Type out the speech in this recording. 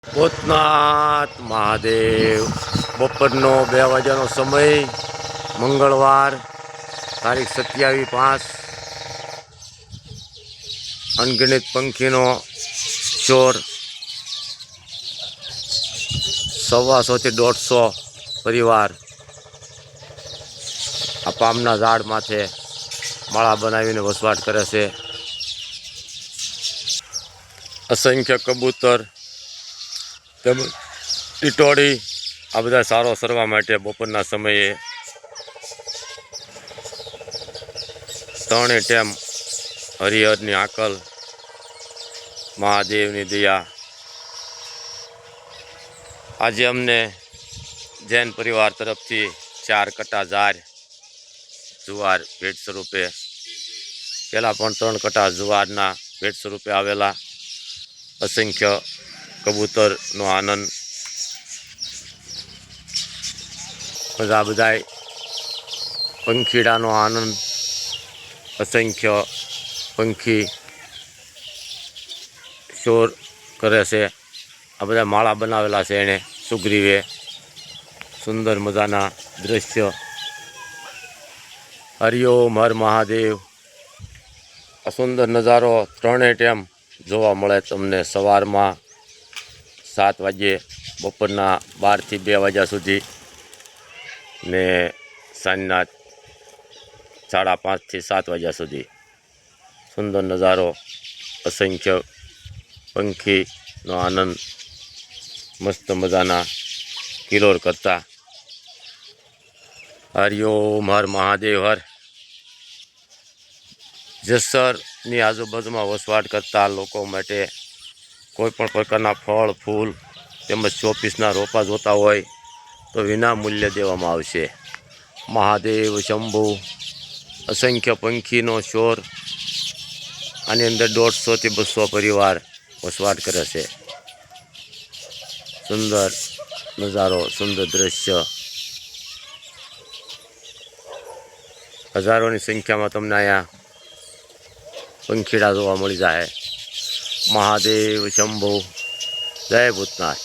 ભૂતનાથ મહાદેવ. બપોરનો 2 વાગ્યાનો સમય, મંગળવાર, તારીખ 27/5. અનગણિત પંખીનો શોર. 125 થી 150 પરિવાર આ પામના ઝાડ માથે માળા બનાવીને વસવાટ કરે છે. અસંખ્ય કબૂતર તેમજ ટીટોળી આ બધા સારો સરવા માટે બપોરના સમયે 3 ટાઈમ હરિહરની આકલ, મહાદેવની દયા. આજે અમને જૈન પરિવાર તરફથી 4 કટા ઝાર જુવાર ભેટ સ્વરૂપે, પહેલાં પણ 3 કટા જુવારના ભેટ સ્વરૂપે આવેલા. અસંખ્ય કબૂતરનો આનંદ, બધા પંખીડાનો આનંદ. અસંખ્ય પંખી શોર કરે છે. આ બધા માળા બનાવેલા છે એણે સુગ્રીવે. સુંદર મજાના દ્રશ્ય. હરિઓમ હર મહાદેવ. આ સુંદર નજારો 3 ટાઈમ જોવા મળે તમને. સવારમાં 7 વાગ્યે, બપોરના 12 થી 2 વાગ્યા સુધી ને સાંજના 5:30 થી 7 વાગ્યા સુધી. સુંદર નજારો. અસંખ્ય પંખીનો આનંદ મસ્ત મજાના કિલોર કરતા. હરિઓમ હર મહાદેવ હર. જેસરની આજુબાજુમાં વસવાટ કરતા લોકો માટે કોઈ પણ પ્રકારના ફળ, ફૂલ તેમજ શોપીસના રોપા જોતા હોય તો વિના મૂલ્યે દેવામાં આવશે. મહાદેવ શંભુ. અસંખ્ય પંખીનો શોર. આની અંદર 150 થી 200 પરિવાર વસવાટ કરે છે. સુંદર નજારો, સુંદર દ્રશ્ય. હજારોની સંખ્યામાં તમને અહીંયા પંખીડા જોવા મળી જાય. મહાદેવ શંભુ. જય ભૂતનાથ.